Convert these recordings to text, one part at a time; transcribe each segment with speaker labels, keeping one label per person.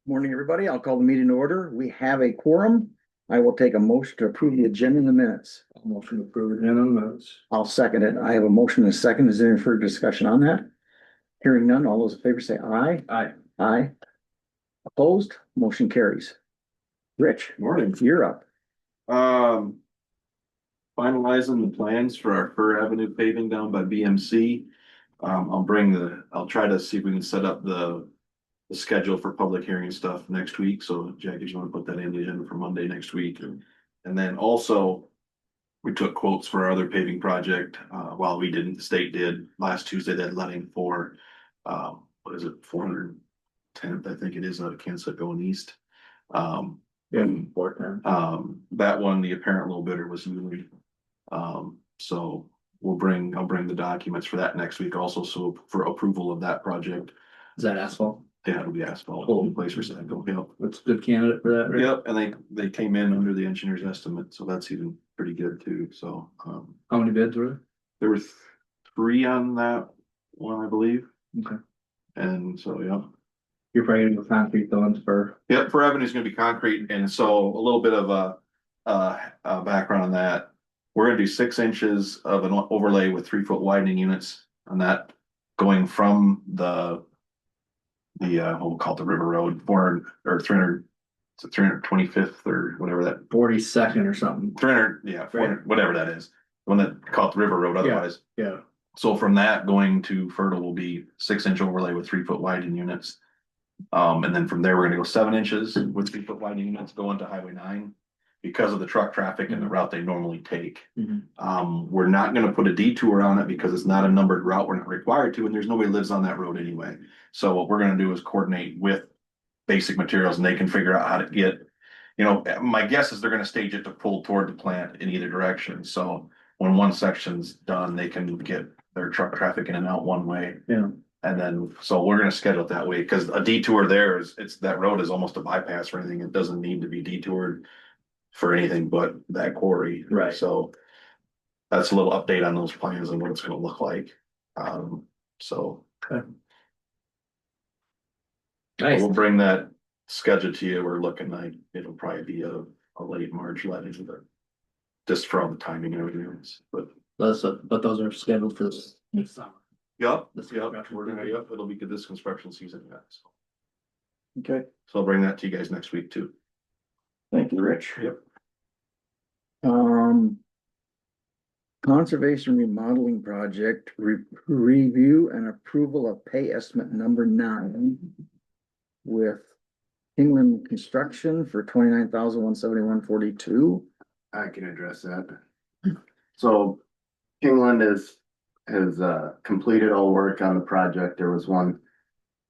Speaker 1: Morning, everybody. I'll call the meeting to order. We have a quorum. I will take a motion to approve the agenda in the minutes.
Speaker 2: Motion to approve it in the minutes.
Speaker 1: I'll second it. I have a motion and a second. Is there any further discussion on that? Hearing none, all those in favor say aye.
Speaker 2: Aye.
Speaker 1: Aye. Opposed, motion carries. Rich,
Speaker 3: Morning.
Speaker 1: you're up.
Speaker 3: Finalizing the plans for our Fir Avenue paving down by BMC. I'll try to see if we can set up the schedule for public hearing stuff next week. So Jackie, you want to put that in the agenda for Monday next week? And then also, we took quotes for our other paving project. While we didn't, the state did. Last Tuesday, they had letting for, what is it, 410th, I think it is, out of Kansas going east.
Speaker 2: Yeah, 410.
Speaker 3: That one, the apparent low bidder was Ely. So I'll bring the documents for that next week also, so for approval of that project.
Speaker 2: Is that asphalt?
Speaker 3: Yeah, it'll be asphalt, in place for Saco, yep.
Speaker 2: That's a good candidate for that, right?
Speaker 3: Yep, and they came in under the engineer's estimate, so that's even pretty good too, so,
Speaker 2: How many bids were
Speaker 3: there were 3 on that one, I believe.
Speaker 2: Okay.
Speaker 3: And so, yeah.
Speaker 2: You're probably gonna go concrete though and for.
Speaker 3: Yep, Fir Avenue is gonna be concrete, and so a little bit of a background on that. We're gonna do 6 inches of an overlay with 3-foot widening units on that, going from the what we'll call it the River Road, 400 or 300, it's 325th or whatever that,
Speaker 2: 42nd or something.
Speaker 3: 300, yeah, 400, whatever that is, the one that called the River Road otherwise.
Speaker 2: Yeah.
Speaker 3: So from that going to Fertile will be 6-inch overlay with 3-foot widening units. And then from there, we're gonna go 7 inches with 3-foot widening units going to Highway 9 because of the truck traffic and the route they normally take. We're not gonna put a detour on it because it's not a numbered route. We're not required to, and there's nobody lives on that road anyway. So what we're gonna do is coordinate with Basic Materials and they can figure out how to get, my guess is they're gonna stage it to pull toward the plant in either direction. So when one section's done, they can get their truck traffic in and out one way.
Speaker 2: Yeah.
Speaker 3: And then, so we're gonna schedule it that way, because a detour there that road is almost a bypass for anything. It doesn't need to be detoured for anything but that quarry.
Speaker 2: Right.
Speaker 3: So that's a little update on those plans and what it's gonna look like. So.
Speaker 2: Okay. Nice.
Speaker 3: We'll bring that schedule to you. We're looking like it'll probably be a late March letting, but just for all the timing and everything else, but.
Speaker 2: But those are scheduled for this summer.
Speaker 3: Yep,
Speaker 2: This
Speaker 3: yep,
Speaker 2: construction
Speaker 3: we're gonna,
Speaker 2: season.
Speaker 3: yep, it'll be good this construction season, yeah, so.
Speaker 1: Okay,
Speaker 3: So I'll bring that to you guys next week too.
Speaker 1: thank you, Rich.
Speaker 3: Yep.
Speaker 1: Conservation remodeling project, review and approval of pay estimate number 9 with England Construction for $29,171.42.
Speaker 4: I can address that. So Kingland has completed all work on the project. There was one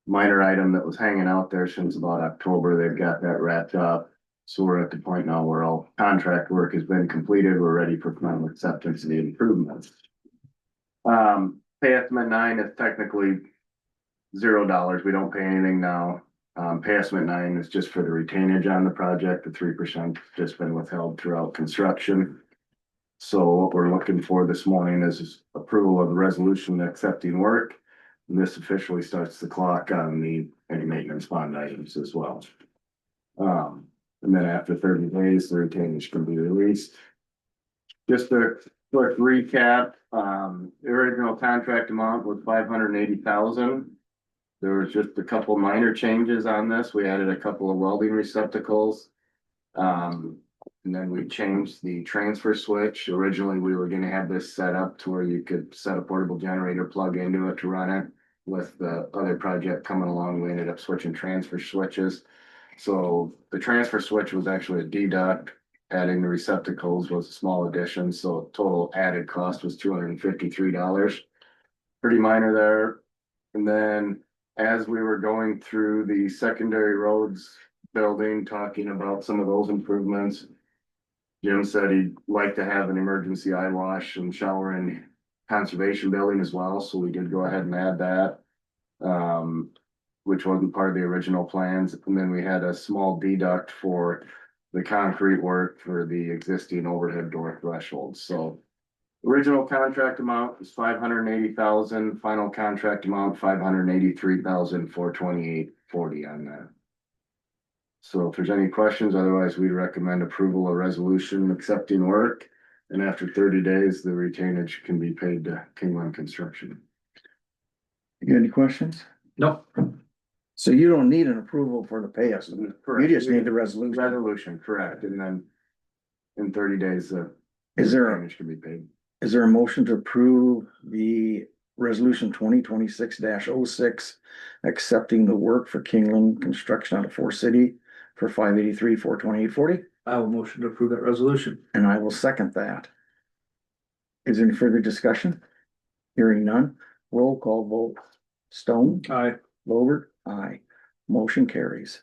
Speaker 4: minor item that was hanging out there since about October. They've got that wrapped up. So we're at the point now where all contract work has been completed. We're ready for final acceptance of the improvements. Pay estimate 9 is technically $0. We don't pay anything now. Pay estimate 9 is just for the retainage on the project. The 3% just been withheld throughout construction. So what we're looking for this morning is approval of the resolution accepting work. And this officially starts the clock on any maintenance bond items as well. And then after 30 days, the retainage can be released. Just a quick recap, the original contract amount was $580,000. There was just a couple minor changes on this. We added a couple of welding receptacles. And then we changed the transfer switch. Originally, we were gonna have this set up to where you could set a portable generator, plug into it to run it. With the other project coming along, we ended up switching transfer switches. So the transfer switch was actually a deduct. Adding the receptacles was a small addition, so total added cost was $253. Pretty minor there. And then as we were going through the secondary roads building, talking about some of those improvements, Jim said he'd like to have an emergency eye wash and shower in conservation building as well, so we did go ahead and add that. Which wasn't part of the original plans, and then we had a small deduct for the concrete work for the existing overhead door thresholds, so. Original contract amount is $580,000, final contract amount $583,428.40 on that. So if there's any questions, otherwise we recommend approval of resolution accepting work. And after 30 days, the retainage can be paid to Kingland Construction.
Speaker 1: You got any questions?
Speaker 2: Nope.
Speaker 1: So you don't need an approval for the pay estimate. You just need the resolution.
Speaker 4: Resolution, correct, and then in 30 days, the
Speaker 1: Is there,
Speaker 4: retainage can be paid.
Speaker 1: is there a motion to approve the resolution 2026-06, accepting the work for Kingland Construction out of Forest City for 583, 428.40?
Speaker 2: I will motion to approve that resolution.
Speaker 1: And I will second that. Is there any further discussion? Hearing none, roll call vote. Stone,
Speaker 2: Aye.
Speaker 1: Lowert, aye. Motion carries.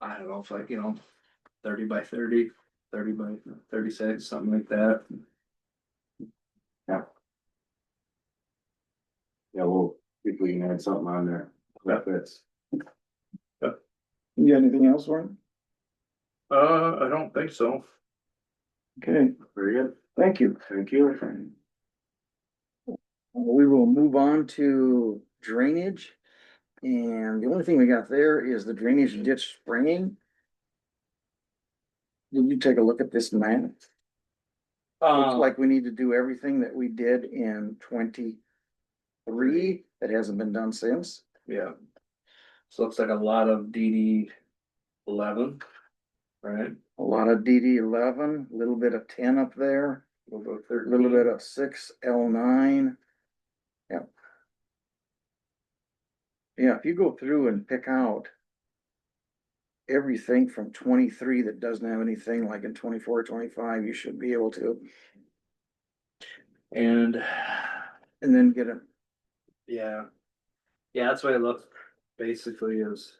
Speaker 2: I don't know, it's like, 30 by 30, 30 by 36, something like that.
Speaker 4: Yeah, we'll, if we can add something on there, that fits.
Speaker 1: You got anything else, Warren?
Speaker 2: I don't think so.
Speaker 1: Okay,
Speaker 4: Very good,
Speaker 1: thank you.
Speaker 4: thank you.
Speaker 1: We will move on to drainage. And the only thing we got there is the drainage ditch springing. Did you take a look at this map? Looks like we need to do everything that we did in 23 that hasn't been done since.
Speaker 2: Yeah. So looks like a lot of DD 11. Right,
Speaker 1: a lot of DD 11, a little bit of 10 up there,
Speaker 2: we'll go
Speaker 1: a
Speaker 2: 13.
Speaker 1: little bit of 6L9. Yep. Yeah, if you go through and pick out everything from 23 that doesn't have anything like in 24, 25, you should be able to,
Speaker 2: And,
Speaker 1: and then get a,
Speaker 2: yeah. Yeah, that's what I look basically is.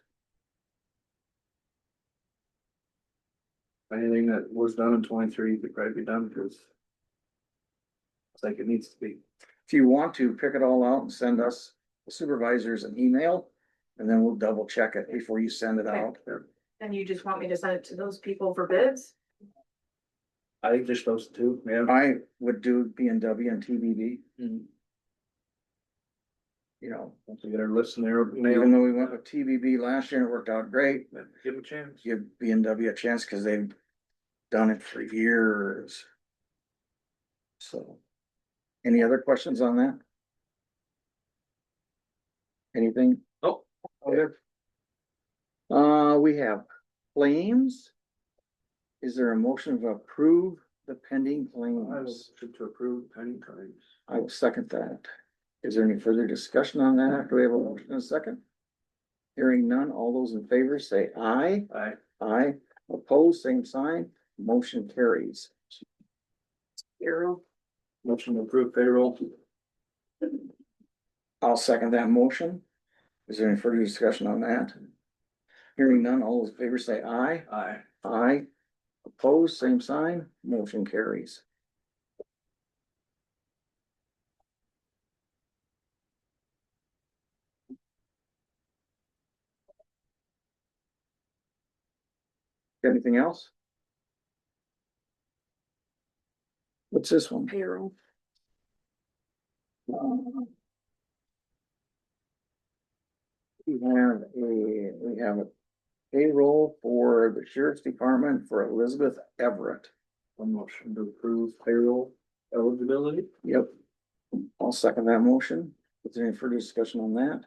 Speaker 2: Anything that was done in 23 could probably be done, because. It's like it needs to be.
Speaker 1: if you want to, pick it all out and send us the supervisors an email, and then we'll double check it before you send it
Speaker 5: Okay.
Speaker 1: out.
Speaker 5: And you just want me to send it to those people for bids?
Speaker 2: I think just those two, yeah.
Speaker 1: I would do B&W and TBB,
Speaker 2: Mhm.
Speaker 1: you know,
Speaker 2: Once we get our list in there,
Speaker 1: even
Speaker 2: nailed,
Speaker 1: though we went with TBB last year and it worked out great,
Speaker 2: give them a chance.
Speaker 1: give B&W a chance because they've done it for years. So, any other questions on that? Anything?
Speaker 2: Oh,
Speaker 1: Okay. We have claims. Is there a motion to approve the pending
Speaker 2: I will
Speaker 1: claims?
Speaker 2: to approve any claims.
Speaker 1: I will second that. Is there any further discussion on that? Do we have a motion and a second? Hearing none, all those in favor say aye.
Speaker 2: Aye.
Speaker 1: Aye. Opposed, same sign. Motion carries.
Speaker 5: Zero.
Speaker 2: Motion to approve payroll.
Speaker 1: I'll second that motion. Is there any further discussion on that? Hearing none, all those in favor say aye.
Speaker 2: Aye.
Speaker 1: Aye. Opposed, same sign. Motion carries. Anything else? What's this one?
Speaker 5: Payroll.
Speaker 1: We have a payroll for the sheriff's department for Elizabeth Everett.
Speaker 2: A motion to approve payroll eligibility.
Speaker 1: Yep. I'll second that motion. Is there any further discussion on that?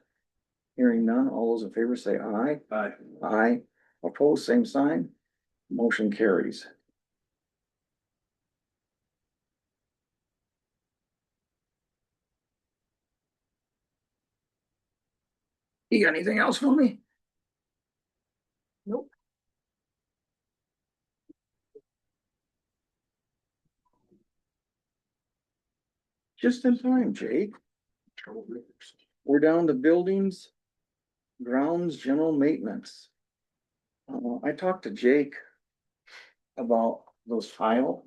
Speaker 1: Hearing none, all those in favor say aye.
Speaker 2: Aye.
Speaker 1: Aye. Opposed, same sign. Motion carries. You got anything else for me?
Speaker 5: Nope.
Speaker 1: Just in time, Jake. We're down to buildings, grounds, general maintenance. I talked to Jake about those tile.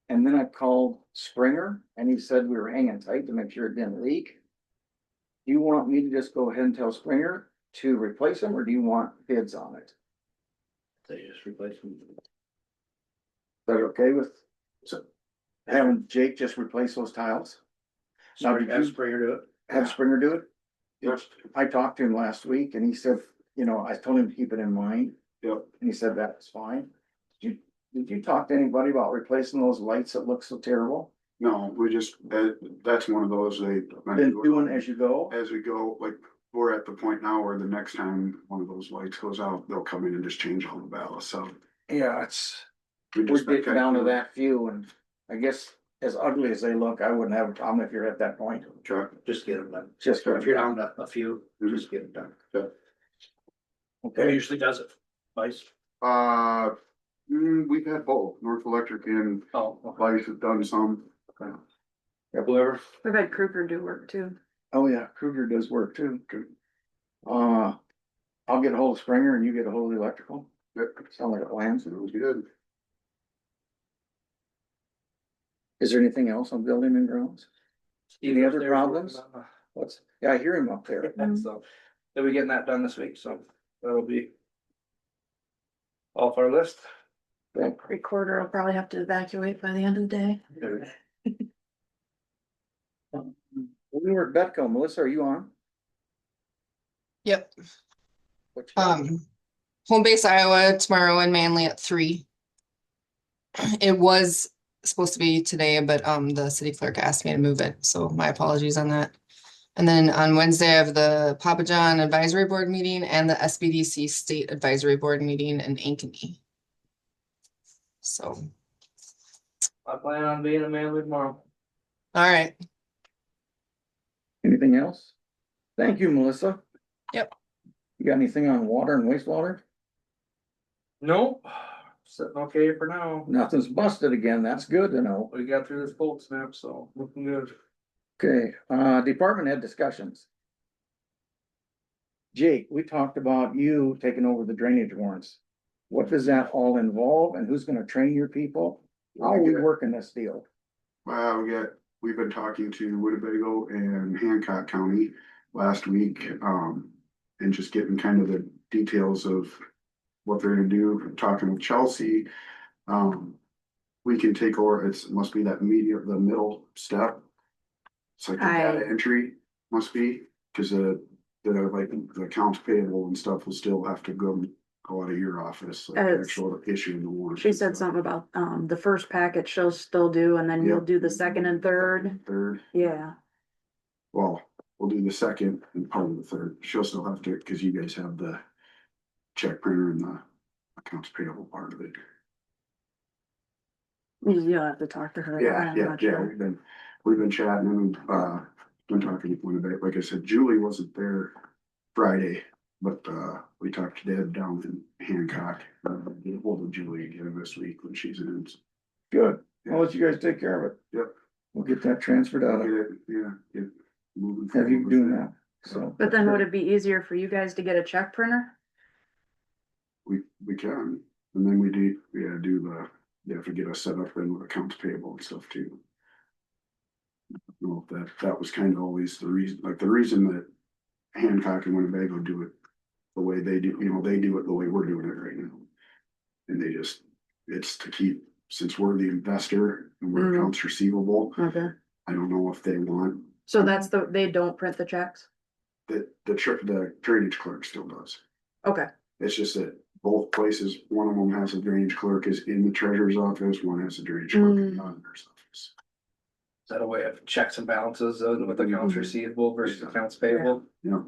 Speaker 1: And then I called Springer and he said we were hanging tight to make sure it didn't leak. Do you want me to just go ahead and tell Springer to replace them, or do you want bids on it?
Speaker 2: They just replace them.
Speaker 1: Is that okay with having Jake just replace those tiles? Now, did
Speaker 2: Have
Speaker 1: you
Speaker 2: Springer do it.
Speaker 1: have Springer do it?
Speaker 4: Yes.
Speaker 1: I talked to him last week and he said, you know, I told him to keep it in mind.
Speaker 4: Yep.
Speaker 1: And he said that's fine. Did you talk to anybody about replacing those lights that look so terrible?
Speaker 6: No, we just, that's one of those they.
Speaker 1: Been doing as you go?
Speaker 6: As we go, like, we're at the point now where the next time one of those lights goes out, they'll come in and just change all the ballasts, so.
Speaker 1: Yeah,
Speaker 6: we
Speaker 1: we're
Speaker 6: just
Speaker 1: getting down to that few, and I guess as ugly as they look, I wouldn't have a problem if you're at that point.
Speaker 6: Truck,
Speaker 2: Just get them done.
Speaker 1: Just
Speaker 2: So if you're down to a few, just get them done. Who
Speaker 1: okay.
Speaker 2: usually does it? Vice?
Speaker 6: we've had both, North Electric and
Speaker 2: Oh.
Speaker 6: Vice have done some.
Speaker 2: Whoever.
Speaker 5: We've had Kruger do work too.
Speaker 1: Oh yeah, Kruger does work too. I'll get a hold of Springer and you get a hold of the electrical.
Speaker 6: Yep.
Speaker 1: Sound like a plan.
Speaker 6: It was good.
Speaker 1: Is there anything else on building and grounds? Any other problems? Yeah, I hear him up there.
Speaker 2: So, they'll be getting that done this week, so that'll be. Off our list.
Speaker 5: Recorder will probably have to evacuate by the end of the day.
Speaker 1: We were at Betco. Melissa, are you on?
Speaker 7: Yep.
Speaker 1: What you-
Speaker 7: Home base Iowa tomorrow and Manly at 3. It was supposed to be today, but the city clerk asked me to move it, so my apologies on that. And then on Wednesday, I have the Papa John Advisory Board meeting and the SBDC State Advisory Board meeting in Ankeny. So,
Speaker 2: I plan on being a Manly tomorrow.
Speaker 7: all right.
Speaker 1: Anything else? Thank you, Melissa.
Speaker 7: Yep.
Speaker 1: You got anything on water and wastewater?
Speaker 2: Nope, sitting okay for now.
Speaker 1: Nothing's busted again. That's good to know.
Speaker 2: We got through this cold snap, so looking good.
Speaker 1: Okay, department head discussions. Jake, we talked about you taking over the drainage warrants. What does that all involve and who's gonna train your people? How are we working this deal?
Speaker 6: Well, we've been talking to Winnebago and Hancock County last week, and just getting kind of the details of what they're gonna do, talking with Chelsea. We can take over, must be that the middle step. It's like the data entry must be, cause like the accounts payable and stuff will still have to go out of your office, like the actual issue in the warrant.
Speaker 5: She said something about, the first packet she'll still do, and then you'll do the second and third.
Speaker 6: Third,
Speaker 5: Yeah,
Speaker 6: well, we'll do the second and part of the third. She'll still have to, cause you guys have the check printer and the accounts payable part of it.
Speaker 5: you'll have to talk to her.
Speaker 6: Yeah,
Speaker 5: I'm
Speaker 6: yeah,
Speaker 5: not
Speaker 6: yeah,
Speaker 5: sure.
Speaker 6: we've been chatting and, been talking with Winnebago. Like I said, Julie wasn't there Friday, but, we talked to Deb down in Hancock. Get hold of Julie again this week when she's in.
Speaker 1: Good. I'll let you guys take care of it.
Speaker 6: Yep.
Speaker 1: We'll get that transferred out.
Speaker 6: Get it, yeah, get moving.
Speaker 1: Have you
Speaker 6: forward
Speaker 1: doing
Speaker 6: with
Speaker 1: that? So.
Speaker 5: But then would it be easier for you guys to get a check printer?
Speaker 6: We can, and then you have to get us set up then with accounts payable and stuff too. Well, that was kind of always the reason, like the reason that Hancock and Winnebago do it the way they do, they do it the way we're doing it right now. And it's to keep, since we're the investor and we're accounts receivable,
Speaker 5: Okay,
Speaker 6: I don't know if they want.
Speaker 5: so they don't print the checks?
Speaker 6: The drainage clerk still does.
Speaker 5: Okay,
Speaker 6: It's just that both places, one of them has a drainage clerk is in the treasurer's office, one has a drainage clerk in the auditor's office.
Speaker 2: Is that a way of checks and balances with accounts receivable versus accounts payable?
Speaker 6: Yeah.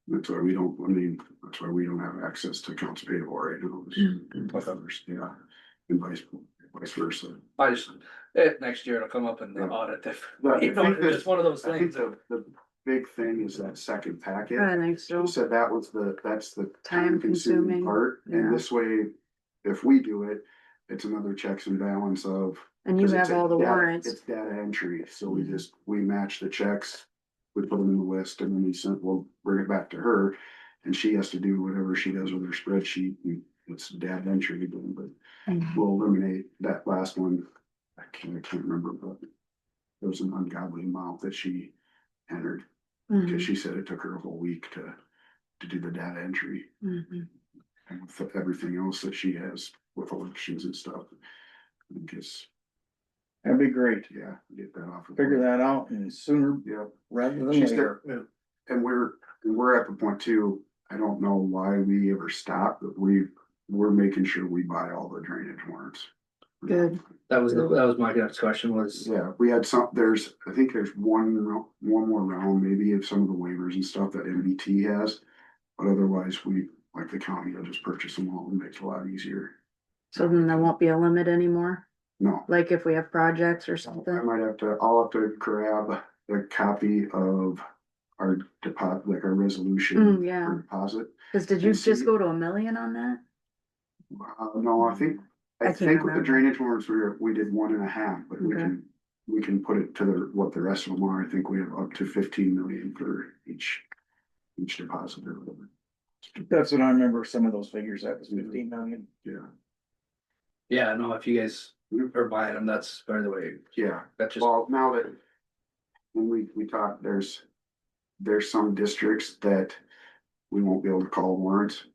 Speaker 6: That's why we don't have access to accounts payable right now. With others, yeah, and vice versa.
Speaker 2: I just, next year it'll come up in the audit if,
Speaker 6: But
Speaker 2: it's just one of those
Speaker 6: I think
Speaker 2: things.
Speaker 6: the big thing is that second packet.
Speaker 5: I think so.
Speaker 6: She said that's the
Speaker 5: Time consuming,
Speaker 6: part,
Speaker 5: yeah.
Speaker 6: and this way, if we do it, it's another checks and balance of.
Speaker 5: And you
Speaker 6: 'cause it's
Speaker 5: have all the warrants.
Speaker 6: It's data entry, so we match the checks, we put them in the list, and then we'll bring it back to her. And she has to do whatever she does with her spreadsheet, and it's data entry, but we'll eliminate that last one. I can't remember, but there was an ungodly amount that she entered. Because she said it took her a whole week to do the data entry. And with everything else that she has with elections and stuff. I guess,
Speaker 1: That'd be great.
Speaker 6: yeah, get that off.
Speaker 1: Figure that out and sooner
Speaker 6: Yeah,
Speaker 1: rather than
Speaker 6: she's
Speaker 1: later.
Speaker 6: there, and we're at the point too, I don't know why we ever stopped, but we're making sure we buy all the drainage warrants.
Speaker 5: Good.
Speaker 2: That was my next question was.
Speaker 6: Yeah, we had I think there's one more round maybe of some of the waivers and stuff that MBT has. But otherwise, like the county will just purchase them all and makes it a lot easier.
Speaker 5: So then there won't be a limit anymore,
Speaker 6: No,
Speaker 5: like if we have projects or
Speaker 6: I
Speaker 5: something?
Speaker 6: I'll have to grab a copy of our deposit, like our resolution
Speaker 5: Yeah.
Speaker 6: for deposit.
Speaker 5: Cause did you
Speaker 6: And see-
Speaker 5: just go to 1 million on that?
Speaker 6: No, I think
Speaker 5: I
Speaker 6: with
Speaker 5: can't
Speaker 6: the
Speaker 5: remember.
Speaker 6: drainage warrants, we did 1.5, but
Speaker 5: Okay.
Speaker 6: we can put it to what the rest of them are. I think we have up to 15 million for each deposit or whatever.
Speaker 1: That's what I remember, some of those figures, that was 15 million.
Speaker 6: Yeah,
Speaker 2: Yeah, no, if you guys are buying them, that's by the way,
Speaker 6: yeah.
Speaker 2: that's just,
Speaker 6: Well, now that when we talk, there's some districts that we won't be able to call warrants.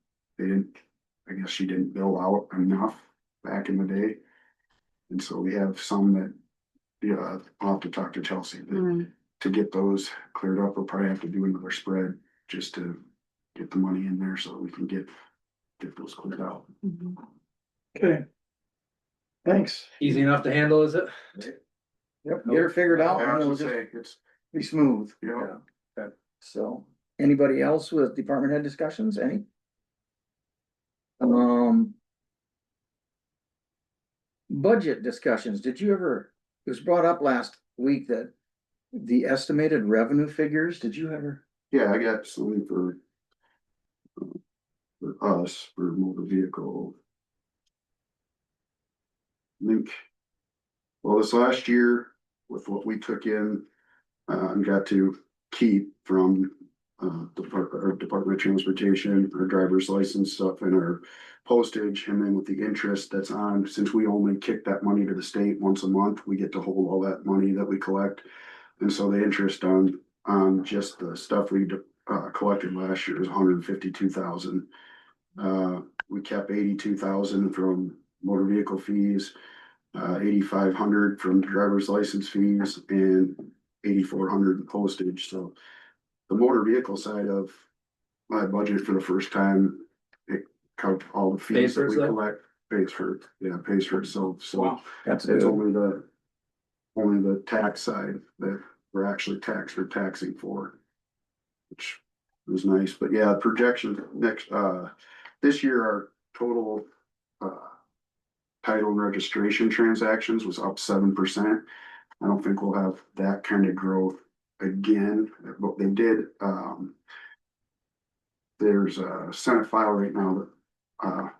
Speaker 6: I guess she didn't bill out enough back in the day. And so we have some that, yeah, I'll have to talk to Chelsea, but to get those cleared up, we'll probably have to do another spread just to get the money in there so that we can get those cleared out.
Speaker 1: Okay. Thanks.
Speaker 2: easy enough to handle, is it?
Speaker 1: Yep, get her figured out
Speaker 6: I
Speaker 1: and
Speaker 6: was
Speaker 1: it'll
Speaker 6: gonna
Speaker 1: just
Speaker 6: say, it's,
Speaker 1: be smooth.
Speaker 6: yeah,
Speaker 1: So, anybody else with department head discussions, any? budget discussions, did you ever, it was brought up last week that the estimated revenue figures, did you ever?
Speaker 6: Yeah, I got something for us, for motor vehicle. I think, well, this last year, with what we took in, and got to keep from, Department of Transportation, our driver's license stuff and our postage, and then with the interest that's on, since we only kick that money to the state once a month, we get to hold all that money that we collect. And so the interest on just the stuff we, collected last year is $152,000. We kept $82,000 from motor vehicle fees, $8,500 from driver's license fees, and $8,400 in postage. So the motor vehicle side of my budget for the first time, it covered all the fees
Speaker 2: Pays for
Speaker 6: that we
Speaker 2: itself?
Speaker 6: collect, pays for itself. So
Speaker 2: Wow.
Speaker 1: That's
Speaker 6: it's
Speaker 1: good.
Speaker 6: only the tax side that we're actually taxing for, which was nice. But yeah, projection next, this year, our total, title and registration transactions was up 7%. I don't think we'll have that kind of growth again, but they did, there's a Senate file right now that,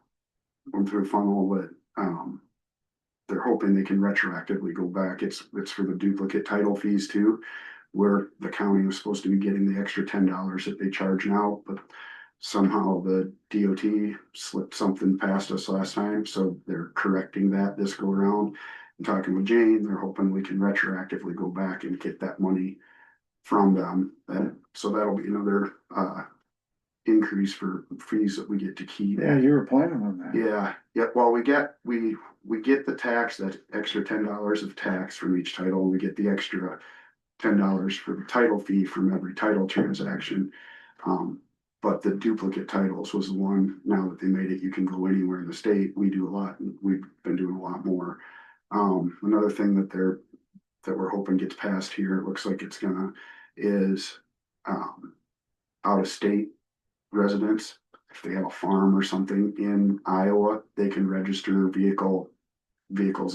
Speaker 6: went through a funnel that, they're hoping they can retroactively go back. It's for the duplicate title fees too, where the county was supposed to be getting the extra $10 that they charge now, but somehow the DOT slipped something past us last time, so they're correcting that this go around. And talking with Jane, they're hoping we can retroactively go back and get that money from them. And so that'll be another, increase for fees that we get to keep.
Speaker 1: Yeah, you were planning on that.
Speaker 6: Yeah, well, we get the tax, that extra $10 of tax from each title, and we get the extra $10 for the title fee from every title transaction. But the duplicate titles was the one, now that they made it, you can go anywhere in the state. We do a lot, and we've been doing a lot more. Another thing that we're hoping gets passed here, it looks like it's gonna, is, out of state residents, if they have a farm or something in Iowa, they can register vehicles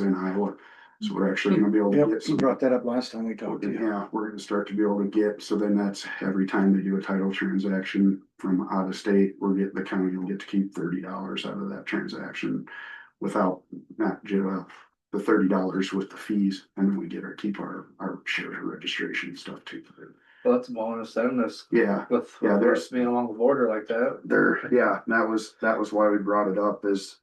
Speaker 6: in Iowa. So we're actually gonna be able to
Speaker 1: Yep,
Speaker 6: get
Speaker 1: you
Speaker 6: some.
Speaker 1: brought that up last time we talked to you.
Speaker 6: Yeah, we're gonna start to be able to get, so then that's every time they do a title transaction from out of state, the county will get to keep $30 out of that transaction without, not just the $30 with the fees, and then we get keep our share of registration stuff too.
Speaker 2: Well, that's a bonus then, this,
Speaker 6: Yeah,
Speaker 2: with
Speaker 6: Yeah, there's-
Speaker 2: being along the border like that.
Speaker 6: yeah, that was why we brought it up, is,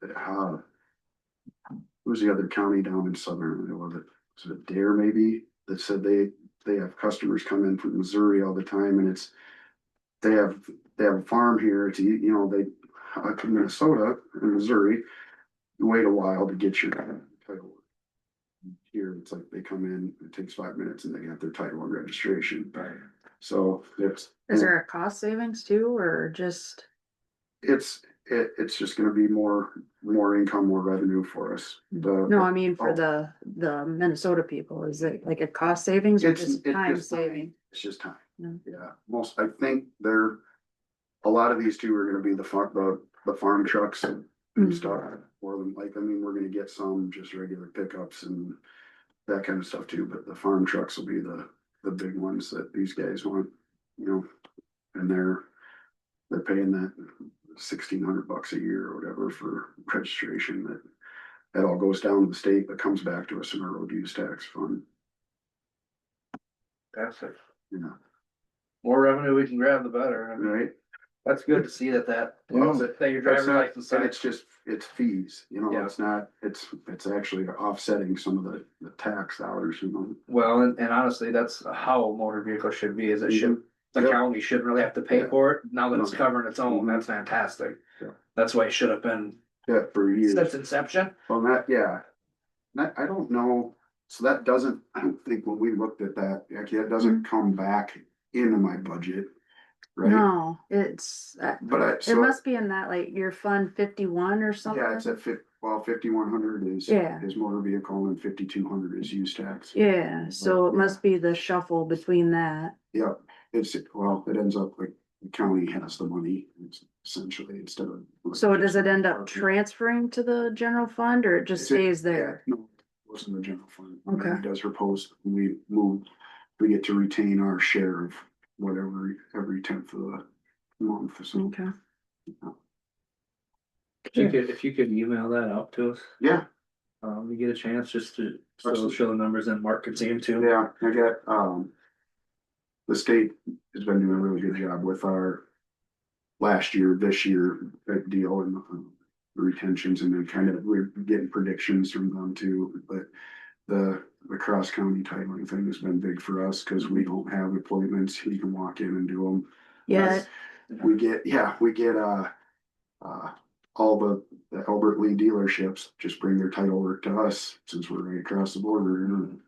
Speaker 6: who's the other county down in southern Iowa, was it Dare maybe, that said they have customers come in from Missouri all the time, and they have a farm here, it's, you know, they, like in Minnesota and Missouri, you wait a while to get your title. Here, it's like they come in, it takes 5 minutes and they have their title and registration.
Speaker 2: Right.
Speaker 6: So
Speaker 5: Is there a cost savings too, or just?
Speaker 6: it's just gonna be more income, more revenue for us.
Speaker 5: No, I mean for the Minnesota people, is it like a cost savings or just time saving?
Speaker 6: It's just time.
Speaker 5: No.
Speaker 6: Yeah, I think a lot of these two are gonna be the farm trucks and
Speaker 5: Mhm.
Speaker 6: stuff. More than like, I mean, we're gonna get some just regular pickups and that kind of stuff too, but the farm trucks will be the big ones that these guys want, you know. And they're paying that $1,600 a year or whatever for registration, that all goes down to the state, but comes back to us in our road use tax fund,
Speaker 2: That's it.
Speaker 6: you know,
Speaker 2: More revenue we can grab, the better. I mean,
Speaker 6: right?
Speaker 2: that's good to see that
Speaker 1: Yeah.
Speaker 2: that your driver's license.
Speaker 6: And it's fees, you know,
Speaker 2: Yeah.
Speaker 6: it's not, it's actually offsetting some of the tax dollars, you know.
Speaker 2: Well, and honestly, that's how a motor vehicle should be, is it should, the
Speaker 6: Yep.
Speaker 2: county shouldn't really have to pay
Speaker 6: Yeah.
Speaker 2: for it, now that it's
Speaker 6: No.
Speaker 2: covering its own,
Speaker 6: Mhm.
Speaker 2: that's fantastic.
Speaker 6: Yeah.
Speaker 2: That's why it should have been
Speaker 6: Yeah, for years.
Speaker 2: since inception.
Speaker 6: Well, I don't know, so I don't think when we looked at that, actually, that doesn't come back into my budget, right?
Speaker 5: No, it's,
Speaker 6: But
Speaker 5: it must be in that, like, your fund 51 or something.
Speaker 6: yeah, it's at 5,100
Speaker 5: Yeah.
Speaker 6: is motor vehicle and 5,200 is use tax.
Speaker 5: Yeah, so it must be the shuffle between that.
Speaker 6: Yeah, it ends up like the county has the money, it's essentially, instead of.
Speaker 5: So does it end up transferring to the general fund or it just
Speaker 6: It's-
Speaker 5: stays there?
Speaker 6: No, goes in the general fund.
Speaker 5: Okay.
Speaker 6: He does her post, we move, we get to retain our share of whatever, every 10th of the month, so,
Speaker 5: Okay.
Speaker 2: If you could email that out to us,
Speaker 6: yeah.
Speaker 2: you get a chance just to still show the numbers and Mark can see them too.
Speaker 6: Yeah, I got, the state has been doing a really good job with our last year, this year, that deal and the retentions, and then kind of, we're getting predictions from them too, but the cross county titling thing has been big for us, cause we don't have appointments, you can walk in and do them.
Speaker 5: Yeah,
Speaker 6: We get, all the Albert Lee dealerships just bring their title work to us, since we're right across the border, and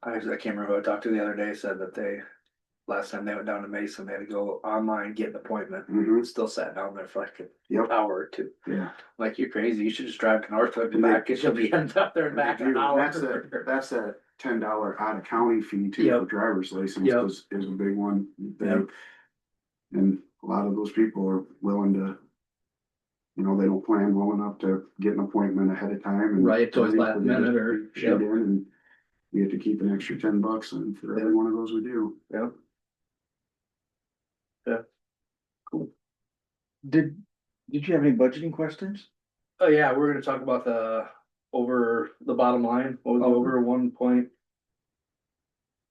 Speaker 2: I can't remember who I talked to the other day, said that last time they went down to Mason, they had to go online, get an appointment.
Speaker 6: Mhm.
Speaker 2: Still sat down there for like an
Speaker 6: Yep.
Speaker 2: hour or two.
Speaker 6: yeah.
Speaker 2: Like, you're crazy, you should just drive to Northwood
Speaker 6: And
Speaker 2: and back, you'll be ended up there and back in an hour.
Speaker 6: That's a $10 out of county fee too
Speaker 2: Yep.
Speaker 6: for driver's license
Speaker 2: Yep.
Speaker 6: is a big one.
Speaker 2: Yep.
Speaker 6: And a lot of those people are willing to, they don't plan well enough to get an appointment ahead of time. And
Speaker 2: Right, towards last minute or,
Speaker 6: shoot
Speaker 2: yep.
Speaker 6: in, and we have to keep an extra $10 in for every one of those we do.
Speaker 2: Yep.
Speaker 1: Did you have any budgeting questions?
Speaker 2: Oh, yeah, we're gonna talk about over the bottom line, what was it,
Speaker 1: Oh.
Speaker 2: over 1.7?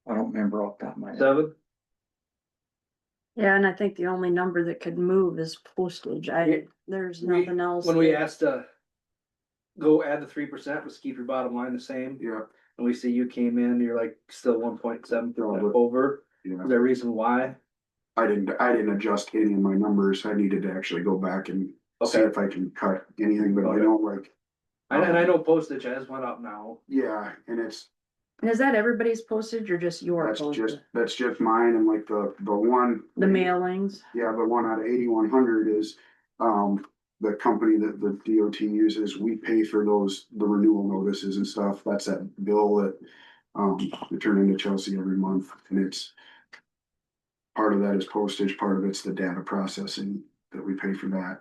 Speaker 1: I don't remember off the top of my head.
Speaker 5: yeah, and I think the only number that could move is postage. There's nothing else.
Speaker 2: When we
Speaker 5: that-
Speaker 2: asked to go add the 3%, was keep your bottom line the same,
Speaker 6: Yeah,
Speaker 2: and we see you came in, you're like still 1.7
Speaker 6: Over.
Speaker 2: over,
Speaker 6: yeah.
Speaker 2: is there a reason why?
Speaker 6: I didn't adjust any of my numbers. I needed to actually go back and see
Speaker 2: Okay.
Speaker 6: if I can cut anything, but I
Speaker 2: Okay.
Speaker 6: know like,
Speaker 2: And I know postage has went up now.
Speaker 6: yeah, and
Speaker 5: And is that everybody's postage or just your postage?
Speaker 6: that's just mine, and like the one.
Speaker 5: The mailings?
Speaker 6: Yeah, the one out of 8100 is, the company that the DOT uses, we pay for the renewal notices and stuff, that's that bill that, we turn into Chelsea every month, and it's. Part of that is postage, part of it's the data processing that we pay for that.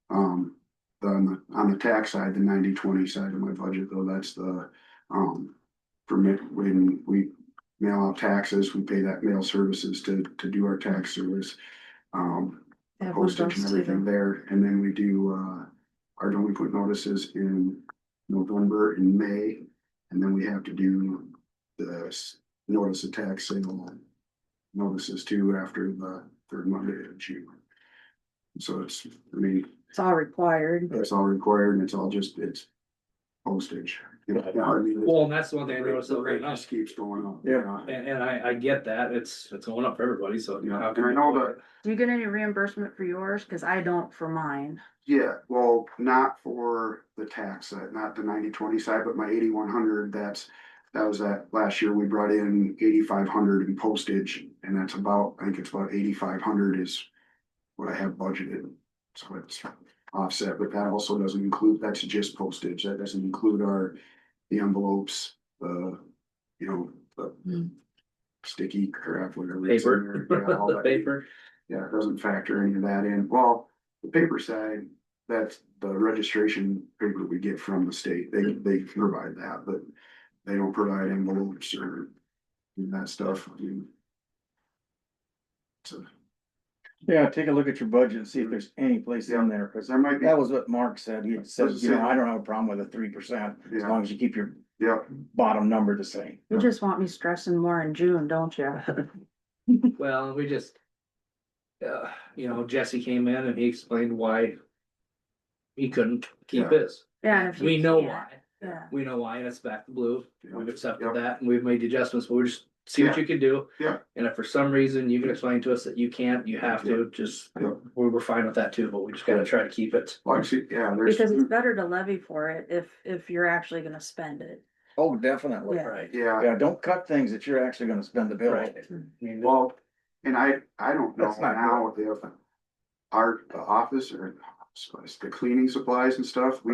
Speaker 6: On the tax side, the 90/20 side of my budget, though, that's for me, when we mail out taxes, we pay that mail services to do our tax service.
Speaker 5: That one
Speaker 6: Postage and
Speaker 5: goes
Speaker 6: everything
Speaker 5: to
Speaker 6: there, and then we do, our delinquent notices in November and May. And then we have to do the notice of tax sale notices too after the third Monday of June. So it's
Speaker 5: It's all required.
Speaker 6: it's all required, and it's postage.
Speaker 2: Well, and that's the one thing I noticed
Speaker 6: The
Speaker 2: that
Speaker 6: rate
Speaker 2: right now,
Speaker 6: just keeps going up.
Speaker 1: Yeah.
Speaker 2: and I get that, it's going up for everybody, so.
Speaker 6: Yeah,
Speaker 2: how
Speaker 6: and
Speaker 2: can
Speaker 6: I
Speaker 2: we
Speaker 6: know
Speaker 2: avoid
Speaker 6: that,
Speaker 5: Do you get any reimbursement for yours? Cause I don't for mine.
Speaker 6: yeah, well, not for the tax side, not the 90/20 side, but my 8100, that was that last year we brought in 8,500 in postage, and that's I think it's about 8,500 is what I have budgeted. So it's offset, but that also doesn't include, that's just postage, that doesn't include the envelopes, the
Speaker 5: Hmm.
Speaker 6: sticky crap, whatever. it's in
Speaker 2: Paper,
Speaker 6: there. Yeah, all
Speaker 2: the
Speaker 6: that.
Speaker 2: paper,
Speaker 6: Yeah, it doesn't factor any of that in. Well, the paper side, that's the registration paper we get from the state. They provide that, but they don't provide envelopes or that stuff. So
Speaker 1: Yeah, take a look at your budget and see if there's any place in there, cause
Speaker 6: there might be,
Speaker 1: that was what Mark said. He said,
Speaker 6: Does it say-
Speaker 1: I don't have a problem with a 3%, as
Speaker 6: Yeah.
Speaker 1: long as you keep your
Speaker 6: yeah,
Speaker 1: bottom number the same.
Speaker 5: You just want me stressing more in June, don't you?
Speaker 2: well, we just. Jesse came in and he explained why. He couldn't keep
Speaker 6: Yeah.
Speaker 2: his,
Speaker 5: Yeah. and if you
Speaker 2: we know
Speaker 5: can't,
Speaker 2: why,
Speaker 5: Yeah.
Speaker 2: we know why, and it's back to blue, we've
Speaker 6: yeah,
Speaker 2: accepted
Speaker 6: Yep.
Speaker 2: that, and we've made the adjustments, but we're just. See what you can do.
Speaker 6: Yeah.
Speaker 2: And if for some reason you can explain to us that you can't, you have to, just,
Speaker 6: Yeah.
Speaker 2: we're fine with that too, but we just gotta try to keep it.
Speaker 6: Well, actually, yeah, there's.
Speaker 5: Because it's better to levy for it if you're actually gonna spend it.
Speaker 1: Oh, definitely.
Speaker 5: Yeah.
Speaker 2: Right.
Speaker 6: Yeah,
Speaker 1: Yeah, don't cut things that you're actually gonna spend the bill on.
Speaker 2: Right. I mean,
Speaker 6: well, and I don't know
Speaker 1: That's not
Speaker 6: now if the office or the cleaning supplies and stuff,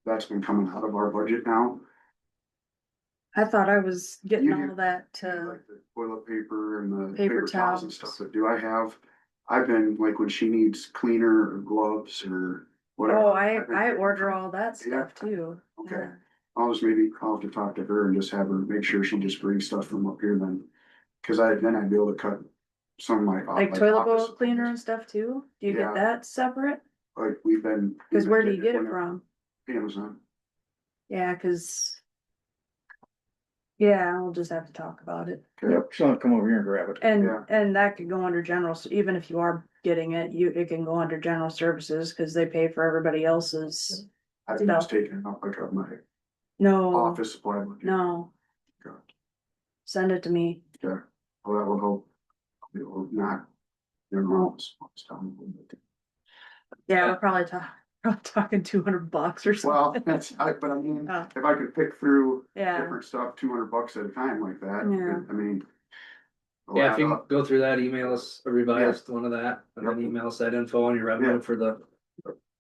Speaker 6: that's been coming out of our budget now.
Speaker 5: I thought I was getting
Speaker 6: You
Speaker 5: all
Speaker 6: do.
Speaker 5: that,
Speaker 6: Like the toilet paper and the
Speaker 5: Paper
Speaker 6: paper towels and
Speaker 5: towels.
Speaker 6: stuff, but I've been like when she needs cleaner or gloves or whatever.
Speaker 5: oh,
Speaker 6: I've been
Speaker 5: I
Speaker 6: paying
Speaker 5: order
Speaker 6: for-
Speaker 5: all that stuff too.
Speaker 6: Okay.
Speaker 5: Yeah.
Speaker 6: I'll have to talk to her and just have her make sure she just brings stuff from up here then. Cause then I'd be able to cut some of my.
Speaker 5: Like toilet bowl
Speaker 6: office
Speaker 5: cleaner and stuff too? Do you
Speaker 6: Yeah.
Speaker 5: get that separate?
Speaker 6: Like we've been.
Speaker 5: Cause where do you get it from?
Speaker 6: Amazon.
Speaker 5: Yeah, cause. Yeah, we'll just have to talk about it.
Speaker 1: Yep, she'll have to come over here and grab it.
Speaker 6: Yeah.
Speaker 5: And that could go under general, even if you are getting it, it can go under general services, cause they pay for everybody else's.
Speaker 6: I think it's taking it up like of my
Speaker 5: No,
Speaker 6: office supply. Bucket.
Speaker 5: no,
Speaker 6: Okay.
Speaker 5: send it to me.
Speaker 6: Okay. Well, that will help. It will not. Your mom's.
Speaker 5: Yeah, we're probably talking $200 or
Speaker 6: Well,
Speaker 5: something.
Speaker 6: but I mean,
Speaker 5: Oh.
Speaker 6: if I could pick through
Speaker 5: Yeah,
Speaker 6: different stuff, $200 at a time like that,
Speaker 5: Yeah.
Speaker 6: I mean. it'll
Speaker 2: Yeah, if
Speaker 6: add
Speaker 2: you can
Speaker 6: up.
Speaker 2: go through that, email us a revised one of that, and then
Speaker 6: Yep.
Speaker 2: email us that info on your revenue
Speaker 6: Yep.
Speaker 2: for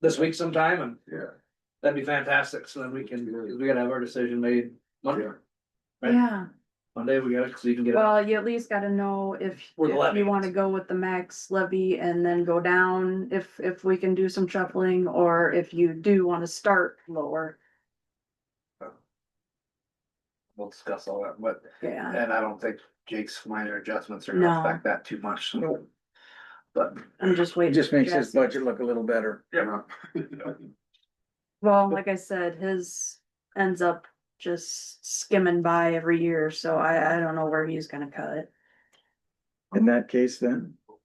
Speaker 2: this week sometime, and
Speaker 6: Yeah.
Speaker 2: that'd be fantastic, so then we can, cause we gotta have our decision made Monday.
Speaker 6: Yeah.
Speaker 2: Right.
Speaker 5: yeah.
Speaker 2: Monday, we got it, so you can get it.
Speaker 5: Well, you at least gotta know if
Speaker 2: Where the levy
Speaker 5: you
Speaker 2: is.
Speaker 5: wanna go with the max levy and then go down, if we can do some shuffling, or if you do wanna start lower.
Speaker 2: We'll discuss all that, but,
Speaker 5: Yeah,
Speaker 2: and I don't think Jake's minor adjustments are gonna
Speaker 5: No.
Speaker 2: affect that too much, so.
Speaker 1: Nope.
Speaker 2: But,
Speaker 5: I'm just
Speaker 1: It
Speaker 5: waiting.
Speaker 1: just
Speaker 5: for
Speaker 1: makes his
Speaker 5: Jesse.
Speaker 1: budget look a little better.
Speaker 6: Yeah.
Speaker 5: Well, like I said, his ends up just skimming by every year, so I don't know where he's gonna cut it.
Speaker 1: In that case, then,
Speaker 2: like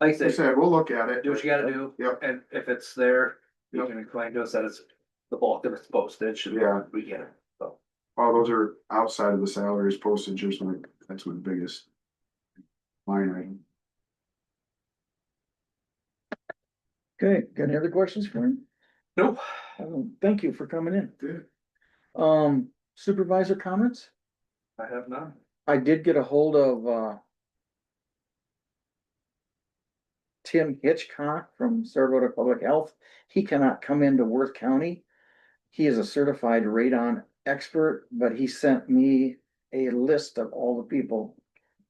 Speaker 2: I
Speaker 6: Like I
Speaker 2: said,
Speaker 6: said, we'll look at it.
Speaker 2: do what you gotta do.
Speaker 6: Yep.
Speaker 2: And if it's there, you
Speaker 6: Yep.
Speaker 2: can explain to us that it's the bulk of its postage, and
Speaker 6: Yeah.
Speaker 2: we get it, so.
Speaker 6: All those are outside of the salaries, postage is that's my biggest line item.
Speaker 1: okay, got any other questions for him?
Speaker 2: Nope.
Speaker 1: Thank you for coming in.
Speaker 6: Good.
Speaker 1: Supervisor comments?
Speaker 2: I have none.
Speaker 1: I did get a hold of, Tim Hitchcock from Sarasota Public Health. He cannot come into Worth County. He is a certified radon expert, but he sent me a list of all the people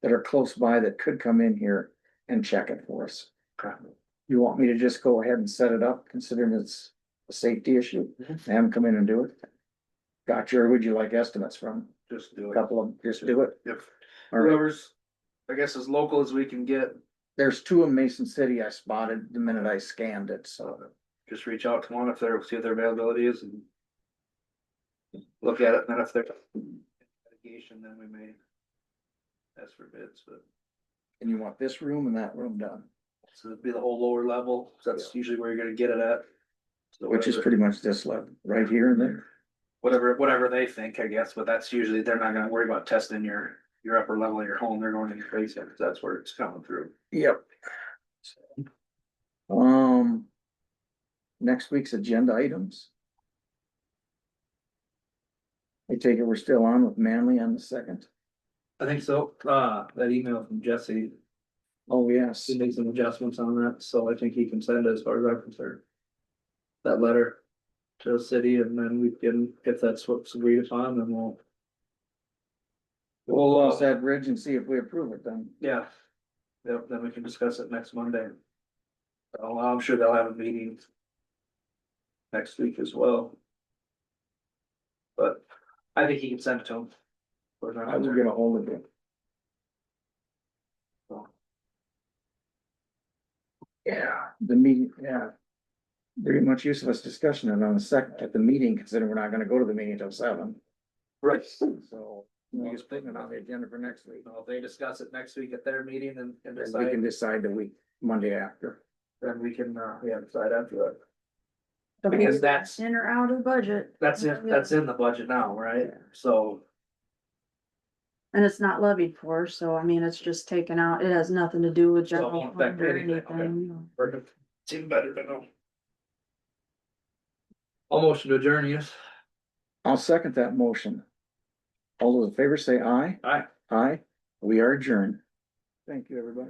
Speaker 1: that are close by that could come in here and check it for us.
Speaker 2: Okay.
Speaker 1: You want me to just go ahead and set it up, considering it's a safety issue, and have him come in and do it? Gotcha, or would you like estimates from
Speaker 2: Just do
Speaker 1: a
Speaker 2: it.
Speaker 1: couple of them, just do it?
Speaker 2: If
Speaker 1: All right,
Speaker 2: whoever's, I guess, as local as we can get,
Speaker 1: there's two in Mason City I spotted the minute I scanned it, so.
Speaker 2: just reach out to one if they're, see what their availability is and. Look at it, and then if there's mitigation, then we may. Ask for bids, but
Speaker 1: And you want this room and that room done,
Speaker 2: so it'd be the whole lower level, 'cause that's usually where you're gonna get it at. So
Speaker 1: which is
Speaker 2: whatever-
Speaker 1: pretty much this level, right here and there.
Speaker 2: Whatever they think, I guess, but that's usually, they're not gonna worry about testing your upper level of your home, they're going to your basement, 'cause that's where it's coming through.
Speaker 1: Yep. Next week's agenda items. I take it we're still on with Manley on the second.
Speaker 2: I think so, that email from Jesse,
Speaker 1: Oh, yes.
Speaker 2: he made some adjustments on that, so I think he can send it as far as I'm concerned. That letter to the city, and then we can, if that's what's agreed upon, then we'll.
Speaker 1: We'll cross that bridge and see if we approve it then.
Speaker 2: Yeah. Yep, then we can discuss it next Monday. I'm sure they'll have a meeting. Next week as well. But I think he can send it to him.
Speaker 1: I will get a hold of you. Yeah, the meeting, yeah. Very much use of us discussing it on the second, at the meeting, considering we're not gonna go to the meeting until 7.
Speaker 2: Right.
Speaker 1: So, we're just putting it on the agenda for next week.
Speaker 2: If they discuss it next week at their meeting and
Speaker 1: And we
Speaker 2: decide,
Speaker 1: can decide the week, Monday after.
Speaker 2: then we can, decide after that.
Speaker 5: So
Speaker 2: Because
Speaker 5: he's
Speaker 2: that's-
Speaker 5: in or out of the budget.
Speaker 2: That's in the budget now, right? So,
Speaker 5: And it's not levied for, so I mean, it's just taken out, it has nothing to do with
Speaker 2: So it
Speaker 5: general
Speaker 2: won't affect
Speaker 5: fund or
Speaker 2: anything, okay.
Speaker 5: anything.
Speaker 2: perfect. It's even better to know. I'll motion to adjourn, yes.
Speaker 1: I'll second that motion. All those in favor say aye.
Speaker 2: Aye.
Speaker 1: Aye, we are adjourned. Thank you, everybody.